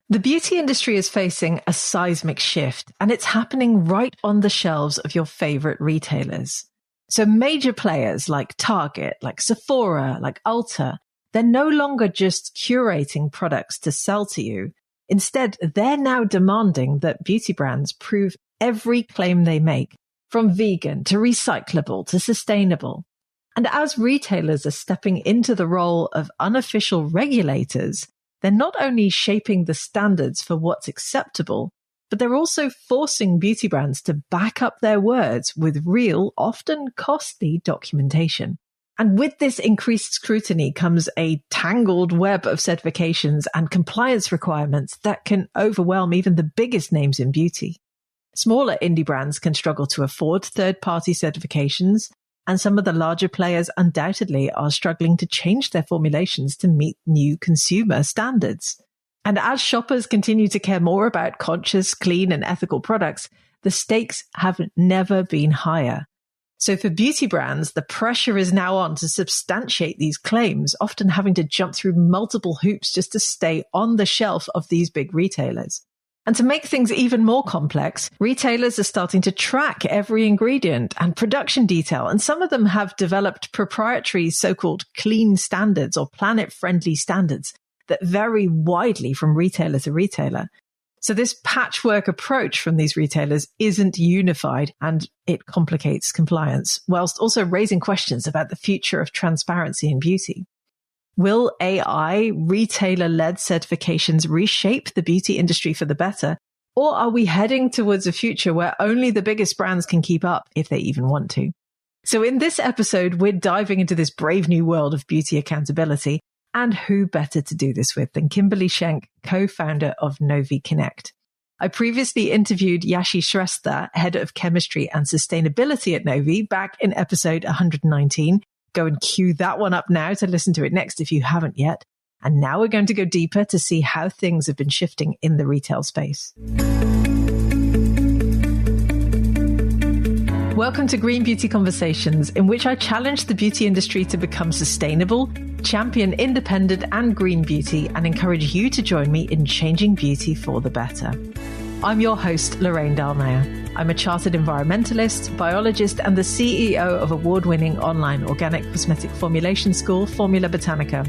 The beauty industry is facing a seismic shift, and it's happening right on the shelves of your favorite retailers. So major players like Target, like Sephora, like Ulta, they're no longer just curating products to sell to you. Instead, they're now demanding that beauty brands prove every claim they make, from vegan to recyclable to sustainable. And as retailers are stepping into the role of unofficial regulators, they're not only shaping the standards for what's acceptable, but they're also forcing beauty brands to back up their words with real, often costly documentation. And with this increased scrutiny comes a tangled web of certifications and compliance requirements that can overwhelm even the biggest names in beauty. Smaller indie brands can struggle to afford third-party certifications, and some of the larger players undoubtedly are struggling to change their formulations to meet new consumer standards. And as shoppers continue to care more about conscious, clean, and ethical products, the stakes have never been higher. So for beauty brands, the pressure is now on to substantiate these claims, often having to jump through multiple hoops just to stay on the shelf of these big retailers. And to make things even more complex, retailers are starting to track every ingredient and production detail, and some of them have developed proprietary so-called clean standards or planet-friendly standards that vary widely from retailer to retailer. So this patchwork approach from these retailers isn't unified, and it complicates compliance, whilst also raising questions about the future of transparency in beauty. Will AI retailer-led certifications reshape the beauty industry for the better? Or are we heading towards a future where only the biggest brands can keep up if they even want to? So in this episode, we're diving into this brave new world of beauty accountability. And who better to do this with than Kimberly Shenk, co-founder of Novi Connect. I previously interviewed Yashi Shrestha, head of chemistry and sustainability at Novi, back in episode 119. Go and cue that one up now to listen to it next if you haven't yet. And now we're going to go deeper to see how things have been shifting in the retail space. Welcome to Green Beauty Conversations, in which I challenge the beauty industry to become sustainable, champion independent and green beauty, and encourage you to join me in changing beauty for the better. I'm your host, Lorraine Dallmeier. I'm a chartered environmentalist, biologist, and the CEO of award-winning online organic cosmetic formulation school, Formula Botanica.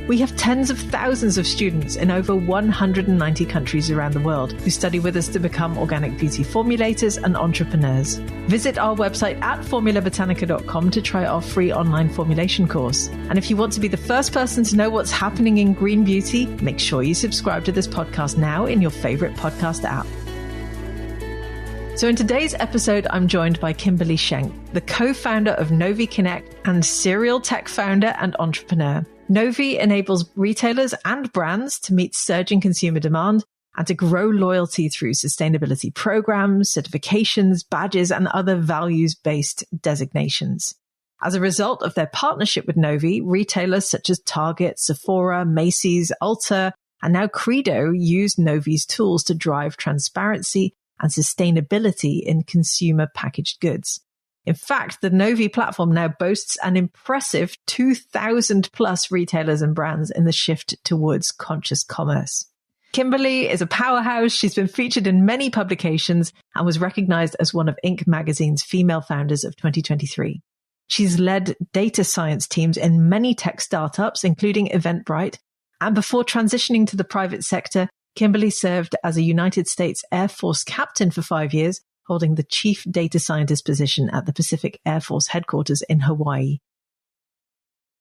We have tens of thousands of students in over 190 countries around the world who study with us to become organic beauty formulators and entrepreneurs. Visit our website at formulabotanica.com to try our free online formulation course. And if you want to be the first person to know what's happening in green beauty, make sure you subscribe to this podcast now in your favorite podcast app. So in today's episode, I'm joined by Kimberly Shenk, the co-founder of Novi Connect and serial tech founder and entrepreneur. Novi enables retailers and brands to meet surging consumer demand and to grow loyalty through sustainability programs, certifications, badges, and other values-based designations. As a result of their partnership with Novi, retailers such as Target, Sephora, Macy's, Ulta, and now Credo use Novi's tools to drive transparency and sustainability in consumer packaged goods. In fact, the Novi platform now boasts an impressive 2,000 plus retailers and brands in the shift towards conscious commerce. Kimberly is a powerhouse. She's been featured in many publications and was recognized as one of Inc. magazine's female founders of 2023. She's led data science teams in many tech startups, including Eventbrite. And before transitioning to the private sector, Kimberly served as a United States Air Force captain for 5 years, holding the chief data scientist position at the Pacific Air Force headquarters in Hawaii.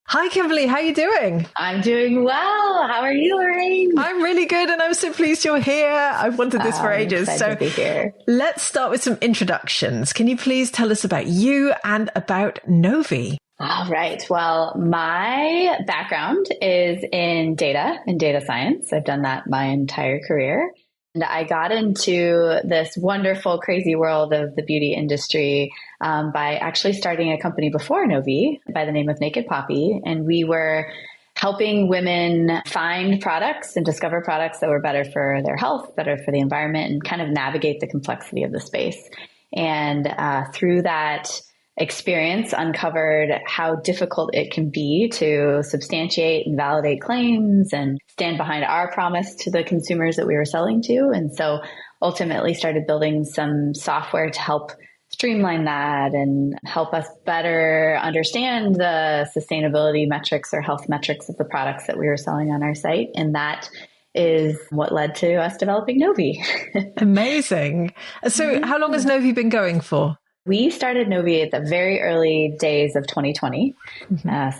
Hi, Kimberly. How are you doing? I'm doing well. How are you, Lorraine? I'm really good, and I'm so pleased you're here. I've wanted this for ages. So to be here. Let's start with some introductions. Can you please tell us about you and about Novi? All right. Well, my background is in data and data science. I've done that my entire career. And I got into this wonderful, crazy world of the beauty industry by actually starting a company before Novi by the name of Naked Poppy. And we were helping women find products and discover products that were better for their health, better for the environment, and kind of navigate the complexity of the space. And through that experience uncovered how difficult it can be to substantiate and validate claims and stand behind our promise to the consumers that we were selling to. And so ultimately started building some software to help streamline that and help us better understand the sustainability metrics or health metrics of the products that we were selling on our site. And that is what led to us developing Novi. Amazing. So how long has Novi been going for? We started Novi at the very early days of 2020.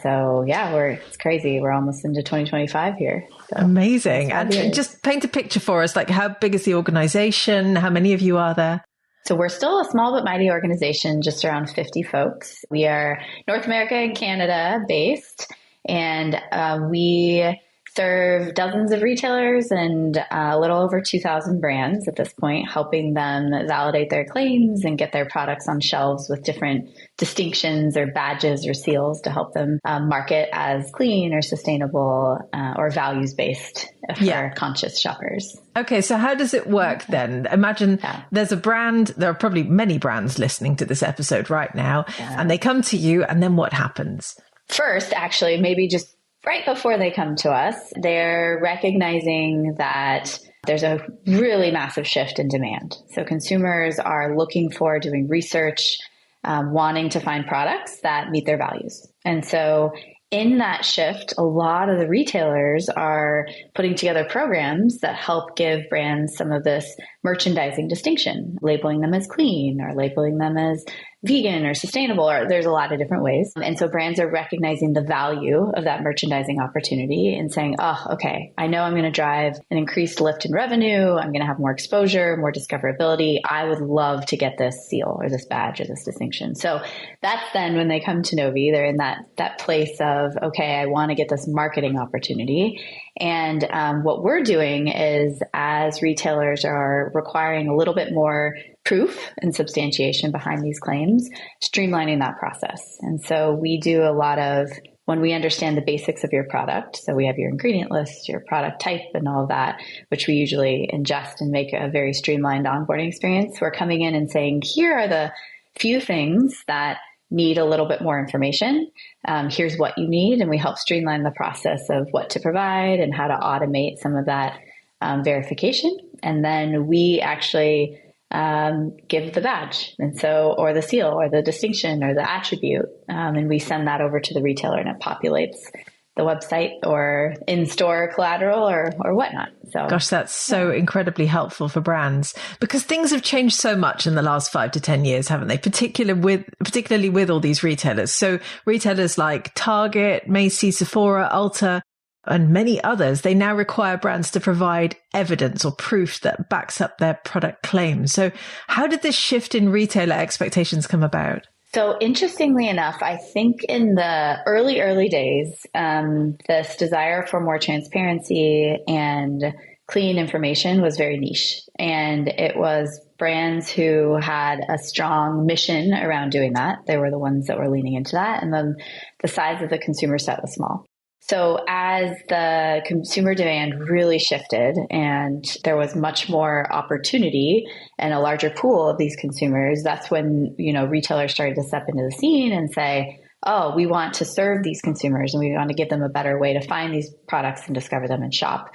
So yeah, it's crazy. We're almost into 2025 here. So amazing. And just paint a picture for us, like how big is the organization? How many of you are there? So we're still a small but mighty organization, just around 50 folks. We are North America and Canada based, and we serve dozens of retailers and a little over 2,000 brands at this point, helping them validate their claims and get their products on shelves with different distinctions or badges or seals to help them market as clean or sustainable or values-based for conscious shoppers. Okay, so how does it work then? Imagine there's a brand, there are probably many brands listening to this episode right now, and they come to you, and then what happens? First, actually, maybe just right before they come to us, they're recognizing that there's a really massive shift in demand. So consumers are looking for, doing research, wanting to find products that meet their values. And so in that shift, a lot of the retailers are putting together programs that help give brands some of this merchandising distinction, labeling them as clean or labeling them as vegan or sustainable, or there's a lot of different ways. And so brands are recognizing the value of that merchandising opportunity and saying, oh, okay, I know I'm going to drive an increased lift in revenue. I'm going to have more exposure, more discoverability. I would love to get this seal or this badge or this distinction. So that's then when they come to Novi, they're in that place of, okay, I want to get this marketing opportunity. And what we're doing is, as retailers are requiring a little bit more proof and substantiation behind these claims, streamlining that process. And so we do a lot of, when we understand the basics of your product, so we have your ingredient list, your product type, and all of that, which we usually ingest and make a very streamlined onboarding experience. We're coming in and saying, here are the few things that need a little bit more information. Here's what you need. And we help streamline the process of what to provide and how to automate some of that verification. And then we actually give the badge, and so, or the seal or the distinction or the attribute. And we send that over to the retailer, and it populates the website or in-store collateral or whatnot. So, gosh, that's so incredibly helpful for brands, because things have changed so much in the last 5 to 10 years, haven't they? Particularly with all these retailers. So retailers like Target, Macy's, Sephora, Ulta, and many others, they now require brands to provide evidence or proof that backs up their product claims. So how did this shift in retailer expectations come about? So interestingly enough, I think in the early days, this desire for more transparency and clean information was very niche. And it was brands who had a strong mission around doing that. They were the ones that were leaning into that. And then the size of the consumer set was small. So as the consumer demand really shifted and there was much more opportunity and a larger pool of these consumers, that's when, retailers started to step into the scene and say, oh, we want to serve these consumers and we want to give them a better way to find these products and discover them and shop.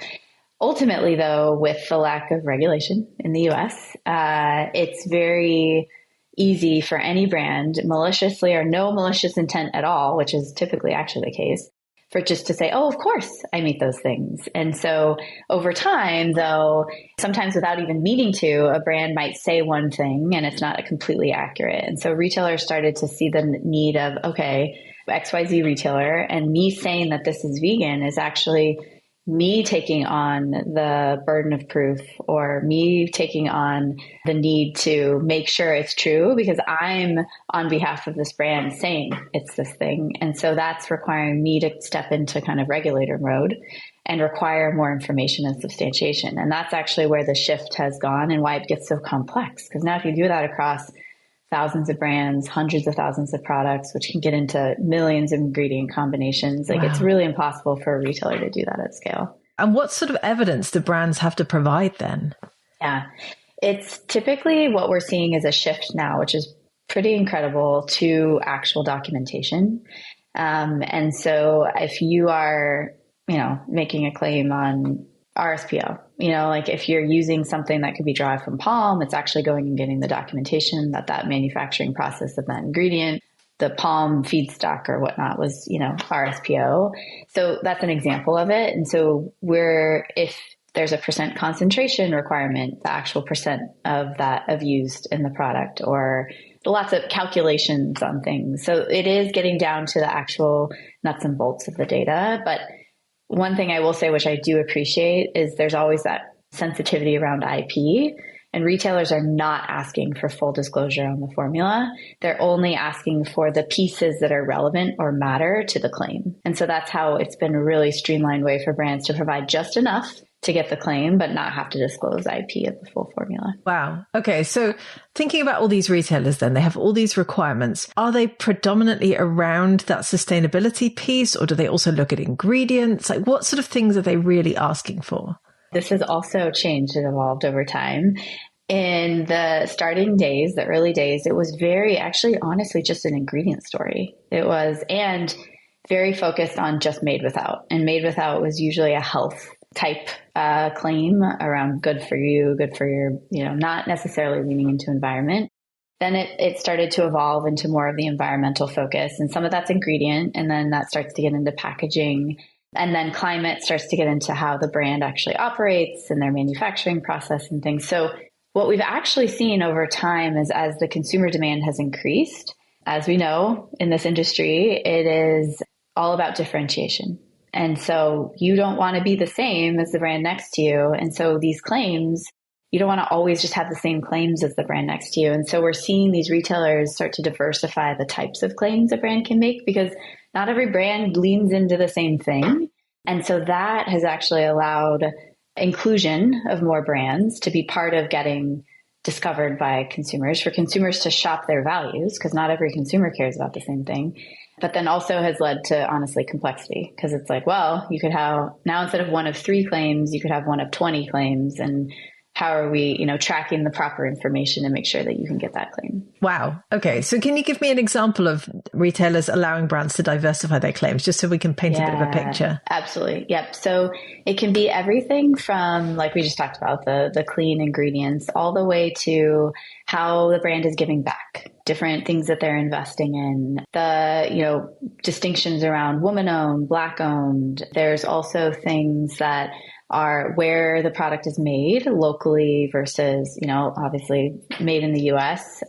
Ultimately, though, with the lack of regulation in the US, it's very easy for any brand, maliciously or no malicious intent at all, which is typically actually the case, for just to say, oh, of course I meet those things. And so over time, though, sometimes without even meaning to, a brand might say one thing and it's not completely accurate. And so retailers started to see the need of, okay, XYZ retailer, and me saying that this is vegan is actually me taking on the burden of proof, or me taking on the need to make sure it's true because I'm on behalf of this brand saying it's this thing. And so that's requiring me to step into kind of regulator mode and require more information and substantiation. And that's actually where the shift has gone and why it gets so complex. Because now if you do that across thousands of brands, hundreds of thousands of products, which can get into millions of ingredient combinations. Like, it's really impossible for a retailer to do that at scale. And what sort of evidence do brands have to provide then? Yeah, it's typically what we're seeing is a shift now, which is pretty incredible to actual documentation. And so if you are, making a claim on RSPO, like if you're using something that could be derived from palm, it's actually going and getting the documentation that manufacturing process of that ingredient, the palm feedstock or whatnot was, RSPO. So that's an example of it. And so if there's a percent concentration requirement, the actual percent of used in the product, or lots of calculations on things. So it is getting down to the actual nuts and bolts of the data. But one thing I will say, which I do appreciate, is there's always that sensitivity around IP, and retailers are not asking for full disclosure on the formula. They're only asking for the pieces that are relevant or matter to the claim. And so that's how it's been a really streamlined way for brands to provide just enough to get the claim, but not have to disclose IP of the full formula. Wow. Okay. So thinking about all these retailers, then they have all these requirements. Are they predominantly around that sustainability piece, or do they also look at ingredients? Like, what sort of things are they really asking for? This has also changed and evolved over time. In the starting days, the early days, it was honestly, just an ingredient story. It was, and very focused on just made without. And made without was usually a health type claim around good for you, good for your, not necessarily leaning into environment. Then it started to evolve into more of the environmental focus. And some of that's ingredient. And then that starts to get into packaging. And then climate starts to get into how the brand actually operates and their manufacturing process and things. So what we've actually seen over time is, as the consumer demand has increased, as we know in this industry, it is all about differentiation. And so you don't want to be the same as the brand next to you. And so these claims, you don't want to always just have the same claims as the brand next to you. And so we're seeing these retailers start to diversify the types of claims a brand can make, because not every brand leans into the same thing. And so that has actually allowed inclusion of more brands to be part of getting discovered by consumers, for consumers to shop their values, because not every consumer cares about the same thing. But then also has led to, honestly, complexity, because it's like, well, you could have now, instead of one of 3 claims, you could have one of 20 claims. And how are we, tracking the proper information to make sure that you can get that claim? Wow. Okay. So can you give me an example of retailers allowing brands to diversify their claims, just so we can paint a bit of a picture? Absolutely. Yep. So it can be everything from, like we just talked about, the clean ingredients, all the way to how the brand is giving back, different things that they're investing in, the, distinctions around woman-owned, Black-owned. There's also things that are where the product is made locally versus, obviously made in the US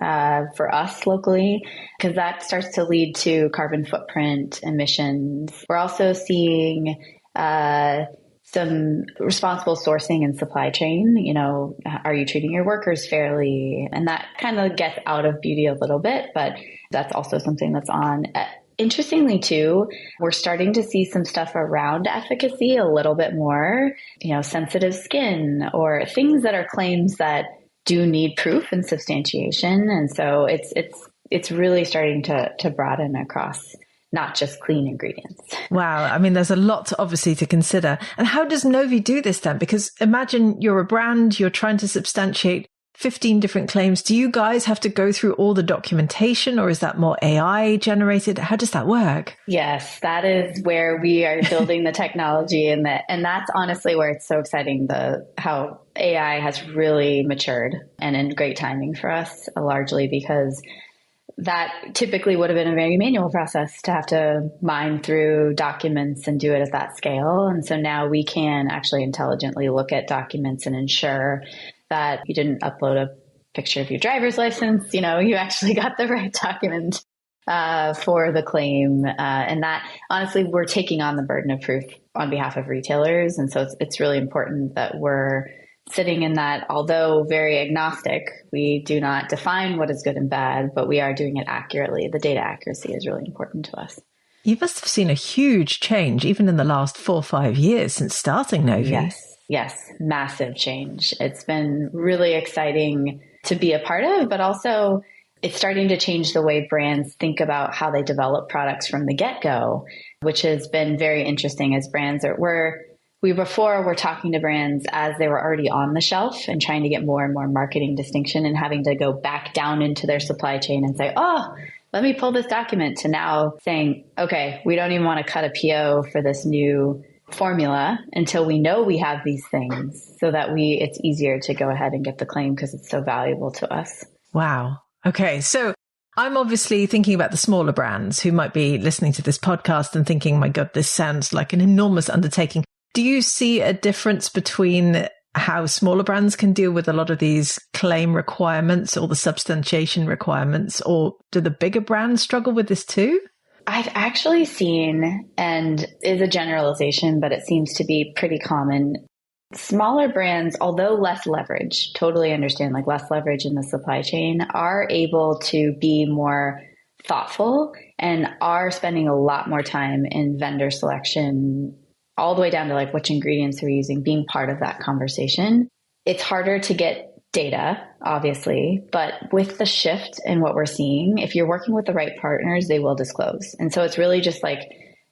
for us locally, because that starts to lead to carbon footprint emissions. We're also seeing some responsible sourcing and supply chain. Are you treating your workers fairly? And that kind of gets out of beauty a little bit, but that's also something that's on. Interestingly, too, we're starting to see some stuff around efficacy a little bit more, sensitive skin, or things that are claims that do need proof and substantiation. And so it's really starting to broaden across not just clean ingredients. Wow. I mean, there's a lot obviously to consider. And how does Novi do this then? Because imagine you're a brand, you're trying to substantiate 15 different claims. Do you guys have to go through all the documentation, or is that more AI generated? How does that work? Yes, that is where we are building the technology, and that's honestly where it's so exciting, how AI has really matured, and in great timing for us, largely because that typically would have been a very manual process to have to mine through documents and do it at that scale. And so now we can actually intelligently look at documents and ensure that you didn't upload a picture of your driver's license, you actually got the right document for the claim. And that, honestly, we're taking on the burden of proof on behalf of retailers. And so it's really important that we're sitting in that, although very agnostic, we do not define what is good and bad, but we are doing it accurately. The data accuracy is really important to us. You must have seen a huge change, even in the last 4 or 5 years since starting Novi. Yes, massive change. It's been really exciting to be a part of, but also it's starting to change the way brands think about how they develop products from the get-go, which has been very interesting as brands we're we before were talking to brands as they were already on the shelf and trying to get more and more marketing distinction and having to go back down into their supply chain and say, oh, let me pull this document, to now saying, okay, we don't even want to cut a PO for this new formula until we know we have these things, so that it's easier to go ahead and get the claim because it's so valuable to us. Wow. Okay. So I'm obviously thinking about the smaller brands who might be listening to this podcast and thinking, my God, this sounds like an enormous undertaking. Do you see a difference between how smaller brands can deal with a lot of these claim requirements or the substantiation requirements, or do the bigger brands struggle with this too? I've actually seen, and is a generalization, but it seems to be pretty common. Smaller brands, although less leverage, totally understand, like less leverage in the supply chain, are able to be more thoughtful and are spending a lot more time in vendor selection, all the way down to like which ingredients they're using, being part of that conversation. It's harder to get data, obviously, but with the shift in what we're seeing, if you're working with the right partners, they will disclose. And so it's really just like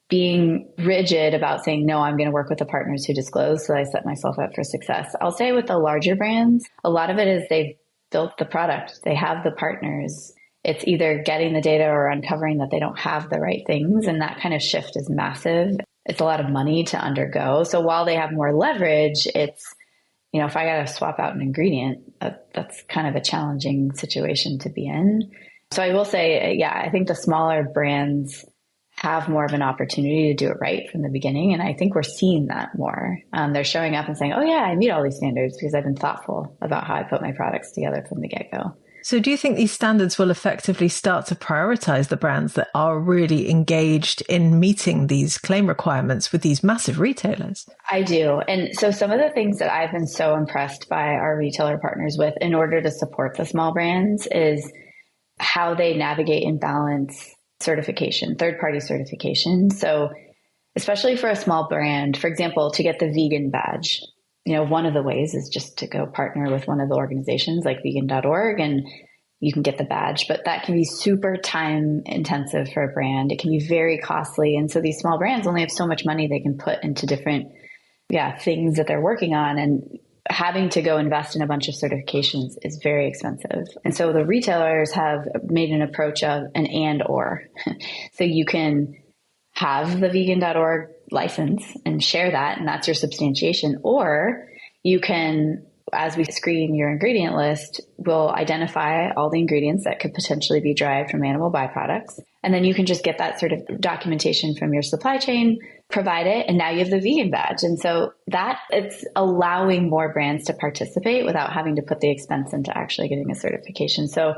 being rigid about saying, no, I'm going to work with the partners who disclose, so I set myself up for success. I'll say with the larger brands, a lot of it is they've built the product, they have the partners. It's either getting the data or uncovering that they don't have the right things. And that kind of shift is massive. It's a lot of money to undergo. So while they have more leverage, it's, if I got to swap out an ingredient, that's kind of a challenging situation to be in. So I will say, yeah, I think the smaller brands have more of an opportunity to do it right from the beginning. And I think we're seeing that more. They're showing up and saying, oh yeah, I meet all these standards because I've been thoughtful about how I put my products together from the get-go. So do you think these standards will effectively start to prioritize the brands that are really engaged in meeting these claim requirements with these massive retailers? I do. And so some of the things that I've been so impressed by our retailer partners with in order to support the small brands is how they navigate and balance certification, third-party certification. So especially for a small brand, for example, to get the vegan badge, one of the ways is just to go partner with one of the organizations like vegan.org and you can get the badge, but that can be super time intensive for a brand. It can be very costly. And so these small brands only have so much money they can put into different things that they're working on. And having to go invest in a bunch of certifications is very expensive. And so the retailers have made an approach of an and/or. So you can have the vegan.org license and share that, and that's your substantiation. Or you can, as we screen your ingredient list, we'll identify all the ingredients that could potentially be derived from animal byproducts. And then you can just get that sort of documentation from your supply chain, provide it, and now you have the vegan badge. And so that it's allowing more brands to participate without having to put the expense into actually getting a certification. So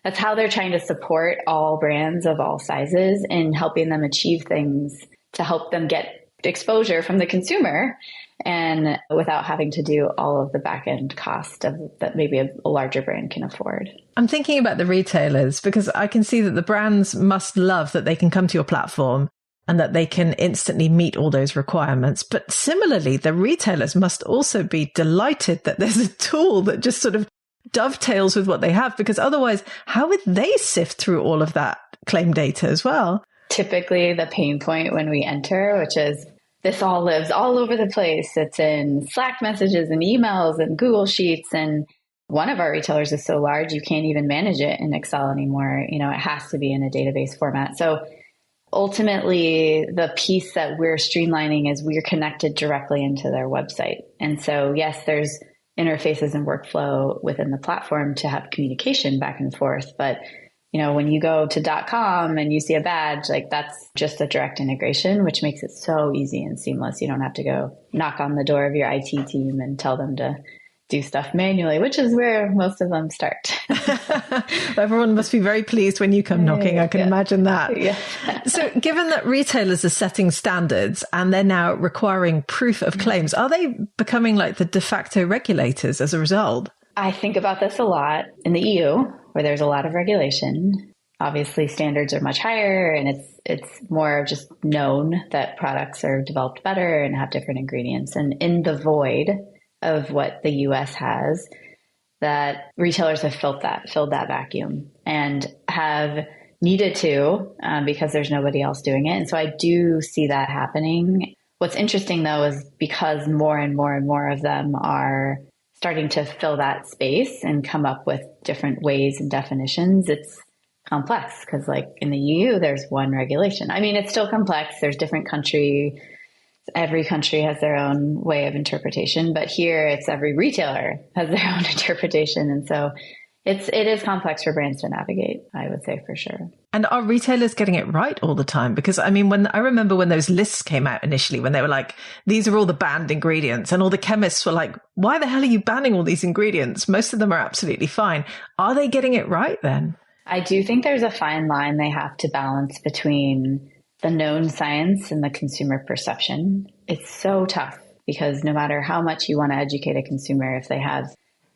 that's how they're trying to support all brands of all sizes and helping them achieve things to help them get exposure from the consumer and without having to do all of the back end cost that maybe a larger brand can afford. I'm thinking about the retailers because I can see that the brands must love that they can come to your platform and that they can instantly meet all those requirements. But similarly, the retailers must also be delighted that there's a tool that just sort of dovetails with what they have, because otherwise, how would they sift through all of that claim data as well? Typically the pain point when we enter, which is this all lives all over the place. It's in Slack messages and emails and Google Sheets. And one of our retailers is so large, you can't even manage it in Excel anymore. It has to be in a database format. So ultimately, the piece that we're streamlining is we're connected directly into their website. And so, yes, there's interfaces and workflow within the platform to have communication back and forth. But, when you go to .com and you see a badge, like that's just a direct integration, which makes it so easy and seamless. You don't have to go knock on the door of your IT team and tell them to do stuff manually, which is where most of them start. Everyone must be very pleased when you come knocking. I can imagine that. Yeah. So given that retailers are setting standards and they're now requiring proof of claims, are they becoming like the de facto regulators as a result? I think about this a lot in the EU, where there's a lot of regulation. Obviously, standards are much higher, and it's more just known that products are developed better and have different ingredients. And in the void of what the US has, that retailers have filled that vacuum and have needed to because there's nobody else doing it. And so I do see that happening What's interesting though is because more and more and more of them are starting to fill that space and come up with different ways and definitions, it's complex because like in the EU, there's one regulation. I mean, it's still complex. There's different every country has their own way of interpretation, but here it's every retailer has their own interpretation. And so it is complex for brands to navigate, I would say for sure. And are retailers getting it right all the time? Because I mean, I remember when those lists came out initially, when they were like, these are all the banned ingredients, and all the chemists were like, why the hell are you banning all these ingredients? Most of them are absolutely fine. Are they getting it right then? I do think there's a fine line they have to balance between the known science and the consumer perception. It's so tough because no matter how much you want to educate a consumer,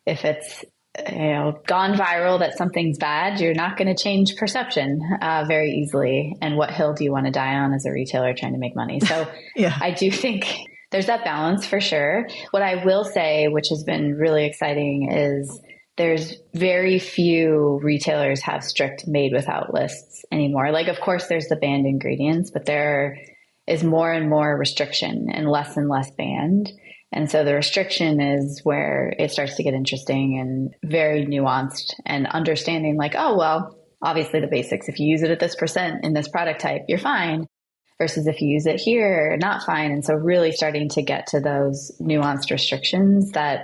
if it's gone viral that something's bad, you're not going to change perception very easily. And what hill do you want to die on as a retailer trying to make money? So yeah. I do think there's that balance for sure. What I will say, which has been really exciting, is there's very few retailers have strict made without lists anymore. Like, of course, there's the banned ingredients, but there is more and more restriction and less banned. And so the restriction is where it starts to get interesting and very nuanced, and understanding like, oh, well, obviously the basics, if you use it at this % in this product type, you're fine, versus if you use it here, not fine. And so really starting to get to those nuanced restrictions that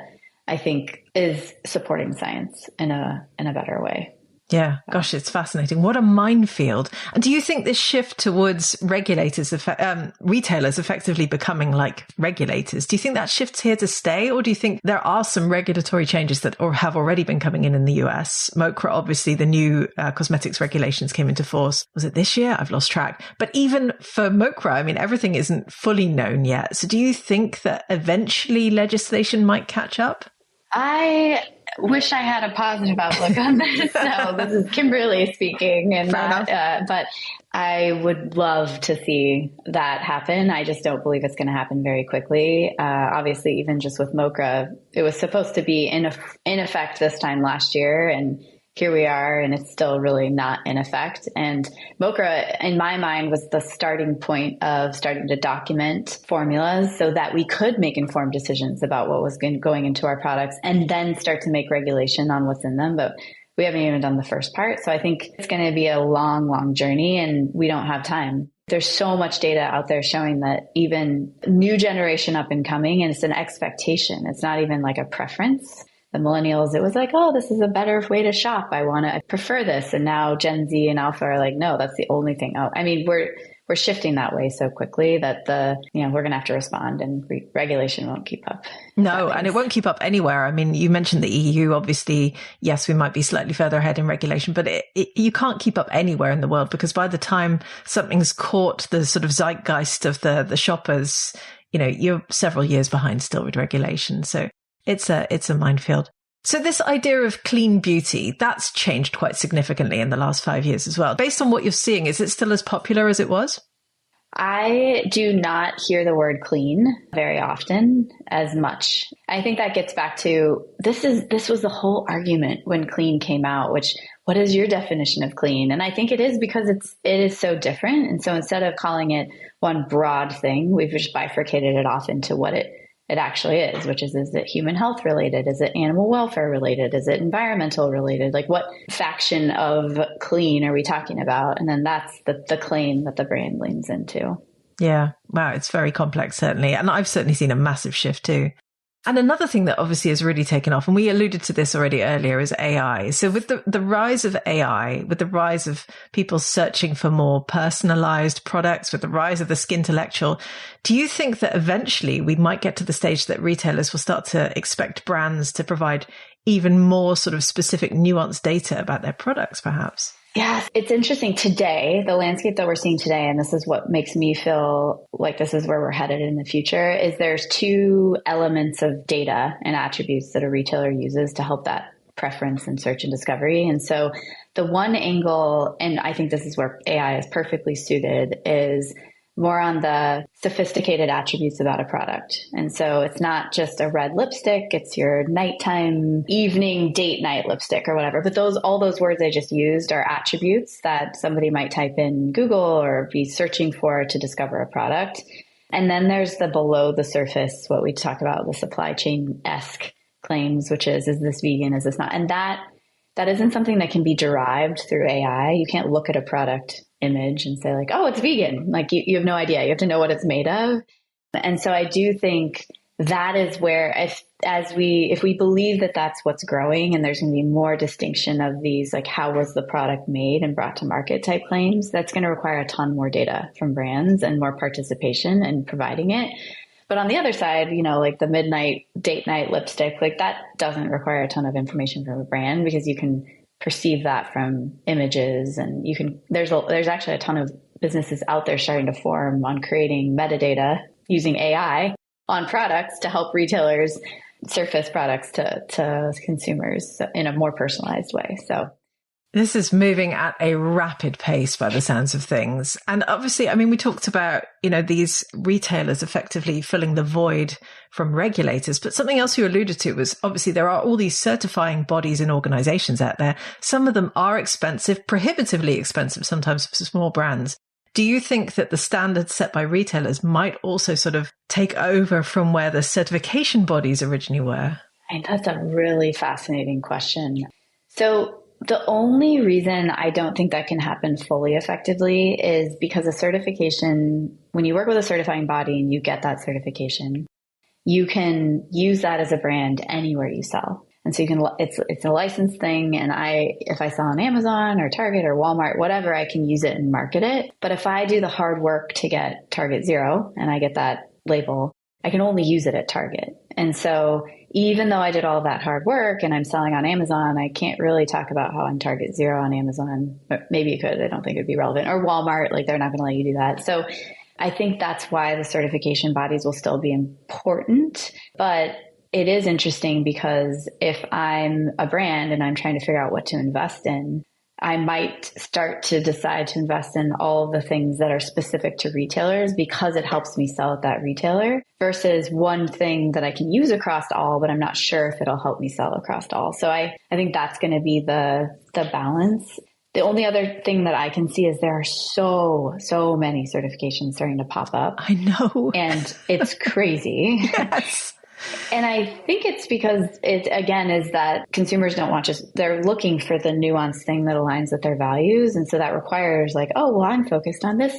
I think is supporting science in a better way. Yeah. Gosh, it's fascinating. What a minefield. And do you think this shift towards retailers effectively becoming like regulators, do you think that shift's here to stay? Or do you think there are some regulatory changes that have already been coming in the US? MOCRA, obviously, the new cosmetics regulations came into force. Was it this year? I've lost track. But even for MOCRA, I mean, everything isn't fully known yet. So do you think that eventually legislation might catch up? I wish I had a positive outlook on this. So this is Kimberly speaking, and but I would love to see that happen. I just don't believe it's going to happen very quickly. Obviously, even just with MOCRA, it was supposed to be in effect this time last year, and here we are, and it's still really not in effect. And MOCRA, in my mind, was the starting point of starting to document formulas so that we could make informed decisions about what was going into our products and then start to make regulation on what's in them. But we haven't even done the first part. So I think it's going to be a long, long journey, and we don't have time. There's so much data out there showing that even new generation up and coming, and it's an expectation. It's not even like a preference. The millennials, it was like, oh, this is a better way to shop. I prefer this. And now Gen Z and Alpha are like, no, that's the only thing. Oh, I mean, we're shifting that way so quickly that we're going to have to respond, and regulation won't keep up. No, and it won't keep up anywhere. I mean, you mentioned the EU, obviously, yes, we might be slightly further ahead in regulation, but you can't keep up anywhere in the world, because by the time something's caught the sort of zeitgeist of the shoppers, you're several years behind still with regulation. So it's a minefield. So this idea of clean beauty, that's changed quite significantly in the last 5 years as well. Based on what you're seeing, is it still as popular as it was? I do not hear the word clean very often as much. I think that gets back to this was the whole argument when clean came out, which what is your definition of clean? And I think it is because it is so different. And so instead of calling it one broad thing, we've just bifurcated it off into what it actually is, which is it human health related? Is it animal welfare related? Is it environmental related? Like, what faction of clean are we talking about? And then that's the claim that the brand leans into. Yeah. Wow. It's very complex, certainly. And I've certainly seen a massive shift too. And another thing that obviously has really taken off, and we alluded to this already earlier, is AI. So with the rise of AI, with the rise of people searching for more personalized products, with the rise of the skintellectual, do you think that eventually we might get to the stage that retailers will start to expect brands to provide even more sort of specific, nuanced data about their products, perhaps? Yeah, it's interesting today, the landscape that we're seeing today, and this is what makes me feel like this is where we're headed in the future, is there's two elements of data and attributes that a retailer uses to help that preference and search and discovery. And so the one angle, and I think this is where AI is perfectly suited, is more on the sophisticated attributes about a product. And so it's not just a red lipstick, it's your nighttime, evening, date night lipstick or whatever. But all those words I just used are attributes that somebody might type in Google or be searching for to discover a product. And then there's the below the surface, what we talk about, the supply chain-esque claims, which is this vegan, is this not? And that isn't something that can be derived through AI. You can't look at a product image and say like, oh, it's vegan. Like you have no idea. You have to know what it's made of. And so I do think that is where if we believe that that's what's growing and there's going to be more distinction of these, like how was the product made and brought to market type claims, that's going to require a ton more data from brands and more participation in providing it. But on the other side, like the midnight date night lipstick, like that doesn't require a ton of information from a brand because you can perceive that from images, and there's actually a ton of businesses out there starting to form on creating metadata using AI on products to help retailers surface products to consumers in a more personalized way. So this is moving at a rapid pace by the sounds of things. And obviously, I mean, we talked about, these retailers effectively filling the void from regulators. But something else you alluded to was obviously there are all these certifying bodies and organizations out there. Some of them are expensive, prohibitively expensive, sometimes for small brands. Do you think that the standards set by retailers might also sort of take over from where the certification bodies originally were? That's a really fascinating question. So the only reason I don't think that can happen fully effectively is because a certification, when you work with a certifying body and you get that certification, you can use that as a brand anywhere you sell. And so it's a licensed thing. And if I sell on Amazon or Target or Walmart, whatever, I can use it and market it. But if I do the hard work to get Target Zero and I get that label, I can only use it at Target. And so even though I did all that hard work and I'm selling on Amazon, I can't really talk about how I'm Target Zero on Amazon. Maybe you could. I don't think it'd be relevant. Or Walmart, like they're not going to let you do that. So I think that's why the certification bodies will still be important. But it is interesting because if I'm a brand and I'm trying to figure out what to invest in, I might start to decide to invest in all the things that are specific to retailers because it helps me sell at that retailer versus one thing that I can use across all, but I'm not sure if it'll help me sell across all. So I think that's going to be the balance. The only other thing that I can see is there are so many certifications starting to pop up. I know. And it's crazy. Yes. And I think it's because it, again, is that consumers don't want they're looking for the nuanced thing that aligns with their values. And so that requires like, oh, well, I'm focused on this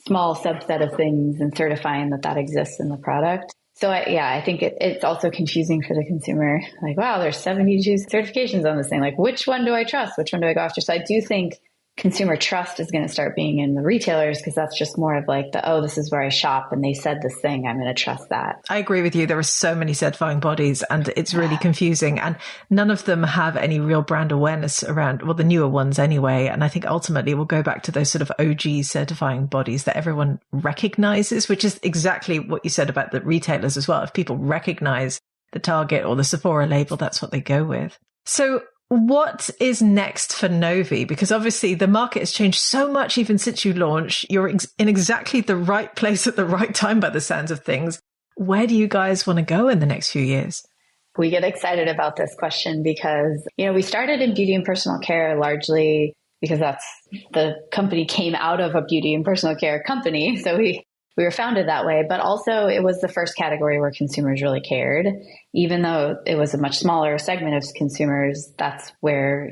small subset of things and certifying that exists in the product. So I think it's also confusing for the consumer. Like, wow, there's 72 certifications on this thing. Like, which one do I trust? Which one do I go after? So I do think consumer trust is going to start being in the retailers because that's just more of like this is where I shop and they said this thing, I'm going to trust that. I agree with you. There are so many certifying bodies and it's really confusing, and none of them have any real brand awareness around, well, the newer ones anyway. And I think ultimately we'll go back to those sort of OG certifying bodies that everyone recognizes, which is exactly what you said about the retailers as well. If people recognize the Target or the Sephora label, that's what they go with. So what is next for Novi? Because obviously the market has changed so much even since you launched. You're in exactly the right place at the right time by the sounds of things. Where do you guys want to go in the next few years? We get excited about this question because, we started in beauty and personal care largely because the company came out of a beauty and personal care company. So we were founded that way, but also it was the first category where consumers really cared. Even though it was a much smaller segment of consumers, that's where,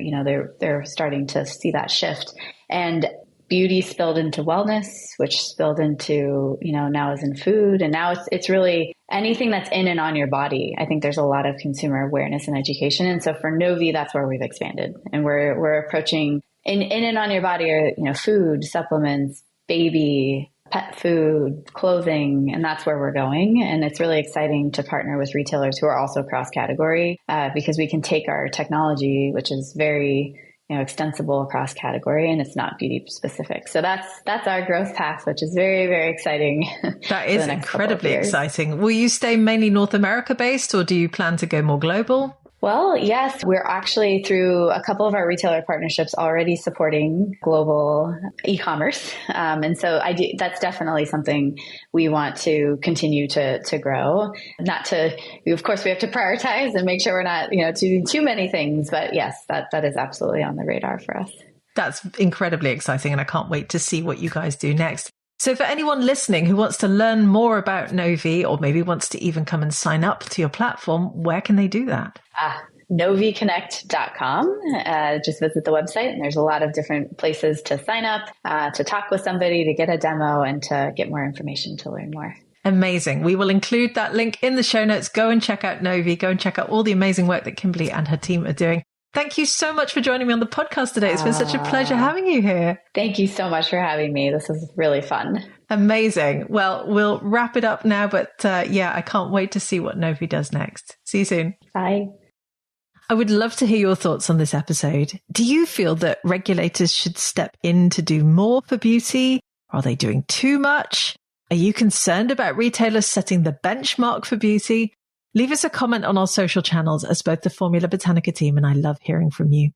they're starting to see that shift. And beauty spilled into wellness, which spilled into, now is in food. And now it's really anything that's in and on your body. I think there's a lot of consumer awareness and education. And so for Novi, that's where we've expanded. And we're approaching in and on your body are, food, supplements, baby, pet food, clothing, and that's where we're going. And it's really exciting to partner with retailers who are also cross-category because we can take our technology, which is very extensible across category, and it's not beauty specific. So that's our growth path, which is very, very exciting. That is incredibly exciting. Will you stay mainly North America based, or do you plan to go more global? Well, yes, we're actually through a couple of our retailer partnerships already supporting global e-commerce. And so that's definitely something we want to continue to grow. Of course, we have to prioritize and make sure we're not, doing too many things. But yes, that is absolutely on the radar for us. That's incredibly exciting. And I can't wait to see what you guys do next. So for anyone listening who wants to learn more about Novi, or maybe wants to even come and sign up to your platform, where can they do that? noviconnect.com. Just visit the website, and there's a lot of different places to sign up, to talk with somebody, to get a demo, and to get more information to learn more. Amazing. We will include that link in the show notes. Go and check out Novi. Go and check out all the amazing work that Kimberly and her team are doing. Thank you so much for joining me on the podcast today. It's been such a pleasure having you here. Thank you so much for having me. This is really fun. Amazing. Well, we'll wrap it up now, but I can't wait to see what Novi does next. See you soon. Bye. I would love to hear your thoughts on this episode. Do you feel that regulators should step in to do more for beauty? Are they doing too much? Are you concerned about retailers setting the benchmark for beauty? Leave us a comment on our social channels as both the Formula Botanica team and I love hearing from you.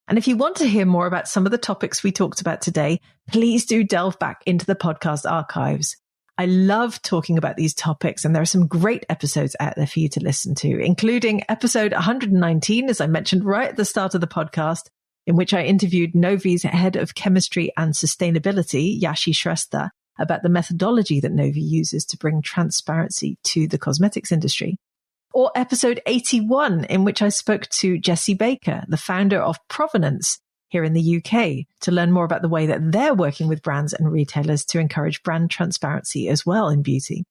And if you want to hear more about some of the topics we talked about today, please do delve back into the podcast archives. I love talking about these topics, and there are some great episodes out there for you to listen to, including episode 119, as I mentioned right at the start of the podcast, in which I interviewed Novi's head of chemistry and sustainability, Yashi Shrestha, about the methodology that Novi uses to bring transparency to the cosmetics industry. Or episode 81, in which I spoke to Jessie Baker, the founder of Provenance here in the UK, to learn more about the way that they're working with brands and retailers to encourage brand transparency as well in beauty.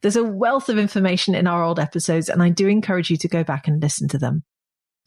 There's a wealth of information in our old episodes, and I do encourage you to go back and listen to them.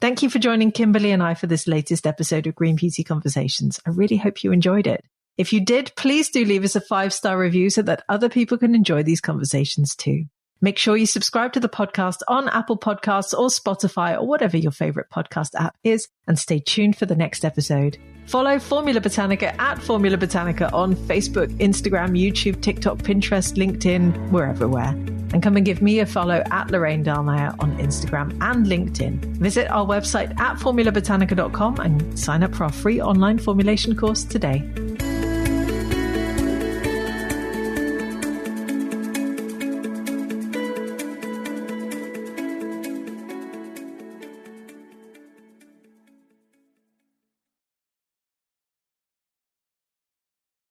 Thank you for joining Kimberly and I for this latest episode of Green Beauty Conversations. I really hope you enjoyed it. If you did, please do leave us a 5-star review so that other people can enjoy these conversations too. Make sure you subscribe to the podcast on Apple Podcasts or Spotify or whatever your favorite podcast app is, and stay tuned for the next episode. Follow Formula Botanica at Formula Botanica on Facebook, Instagram, YouTube, TikTok, Pinterest, LinkedIn. We're everywhere. And come and give me a follow at Lorraine Dallmeier on Instagram and LinkedIn. Visit our website at formulabotanica.com and sign up for our free online formulation course today.